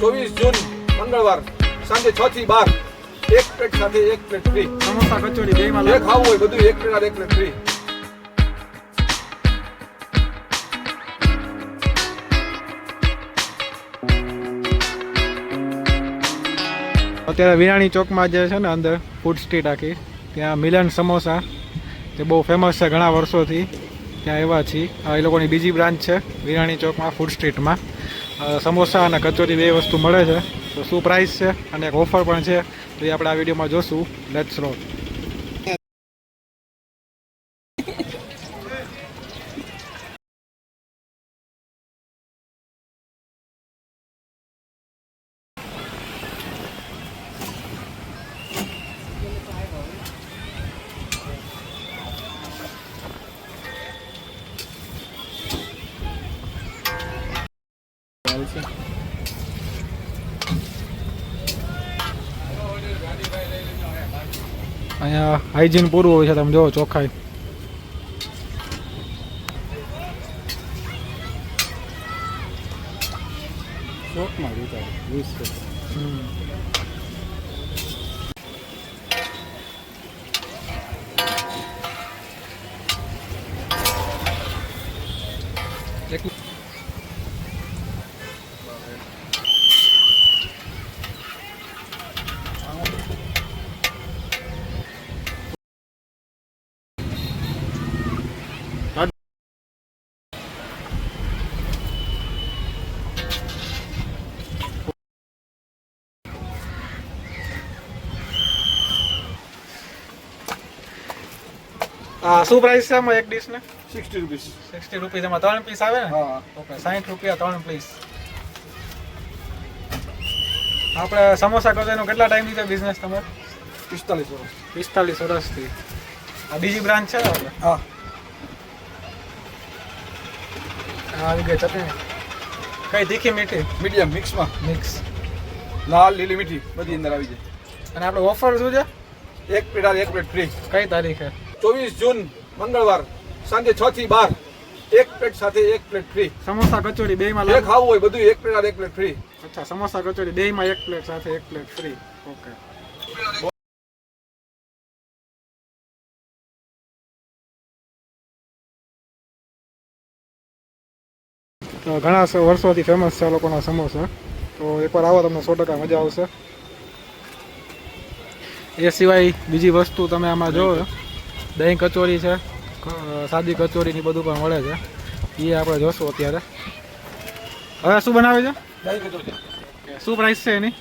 24 જૂન મંગળવાર સાંજે 6 થી 12 એક પ્લેટ સાથે એક પ્લેટ ફ્રી. સમોસા કચોરી બેયમાં જે ખાવું હોય બધું એક પ્લેટ એક પ્લેટ ફ્રી. અત્યારે વિરાણી ચોકમાં જે છે ને અંદર ફૂડ સ્ટ્રીટ આખી ત્યાં મિલન સમોસા તે બહુ ફેમસ છે ઘણા વર્ષોથી ત્યાં એવા છીએ. એ લોકોની બીજી બ્રાન્ચ છે વિરાણી ચોકમાં ફૂડ સ્ટ્રીટમાં. સમોસા અને કચોરી બે વસ્તુ મળે છે. તો શું પ્રાઇસ છે અને એક ઓફર પણ છે તો એ આપણે આ વિડીયોમાં જોશું. Let's role. અહીંયા હાઇજીન પૂરું હોય છે, તમે જોવો ચોખ્ખાઈ. શું પ્રાઇસ છે આમાં એક ડીશ ને? 60 રૂપીસ. 60 રૂપીસ. એમાં 3 પીસ આવે ને? હા. ઓકે, 60 રૂપિયા 3 પીસ. આપણે સમોસા કચોરીનો કેટલા ટાઈમથી છે બિઝનેસ તમારો? 45 વર્ષ. 45 વર્ષથી. આ બીજી બ્રાન્ચ છે આપણે? હા. આવી ગઈ ચટણી. કઈ તીખી મીઠી? મીડિયમ મિક્સમાં. મિક્સ. લાલ લીલી મીઠી બધી અંદર આવી જાય. અને આપણે ઓફર શું છે? એક પ્લેટ એક પ્લેટ ફ્રી. કઈ તારીખે? 24 જૂન મંગળવાર સાંજે 6 થી 12 એક પ્લેટ સાથે એક પ્લેટ ફ્રી. સમોસા કચોરી બેયમાં જે ખાવું હોય બધું એક પ્લેટ એક પ્લેટ ફ્રી. અચ્છા, સમોસા કચોરી બેયમાં એક પ્લેટ સાથે એક પ્લેટ ફ્રી. ઓકે. તો ઘણા વર્ષોથી ફેમસ છે આ લોકોના સમોસા. તો એકવાર આવો તમને 100% મજા આવશે. એ સિવાય બીજી વસ્તુ તમે આમાં જોવો, દહીં કચોરી છે, સાદી કચોરી ની બધું પણ મળે છે. એ આપણે જોશું અત્યારે. હવે શું બનાવે છે? દહીં કચોરી. શું પ્રાઇસ છે એની?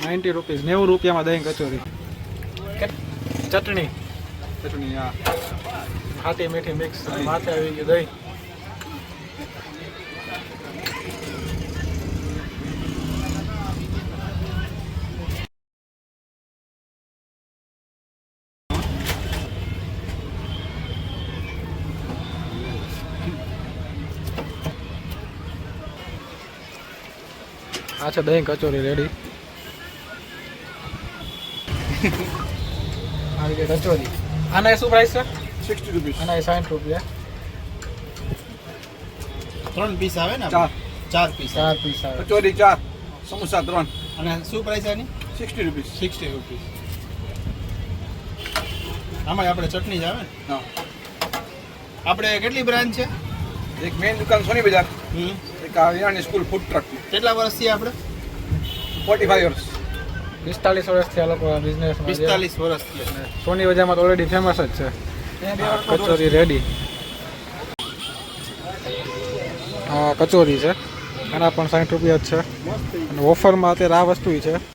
90 રૂપીસ. 90 રૂપિયામાં દહીં કચોરી. ચટણી. ચટણી. હા. ખાટી મીઠી મિક્સ. માથે આવી ગયું દહીં. આ છે દહીં કચોરી રેડી. આવી ગઈ કચોરી. આના શું પ્રાઇસ છે? 60 રૂપીસ. આના 60 રૂપિયા. 3 પીસ આવે ને? 4 પીસ. 4 પીસ આવે. કચોરી 4, સમોસા 3. અને શું પ્રાઇસ આની? 60 રૂપીસ. 60 રૂપીસ. આમાં આપણે ચટણી જ આવે ને? હા. આપણે કેટલી બ્રાન્ચ છે? એક મેઇન દુકાન સોની બજાર, એક આ વિરાણી સ્કૂલ ફૂડ ટ્રક. કેટલા વર્ષથી આપણે? 45 વર્ષ. 45 વર્ષથી આ લોકો બિઝનેસમાં છે. 45 વર્ષથી. સોની બજારમાં તો ઓલરેડી ફેમસ જ છે. કચોરી રેડી. આ કચોરી છે, આના પણ 60 રૂપિયા જ છે. અને ઓફરમાં અત્યારે આ વસ્તુ છે.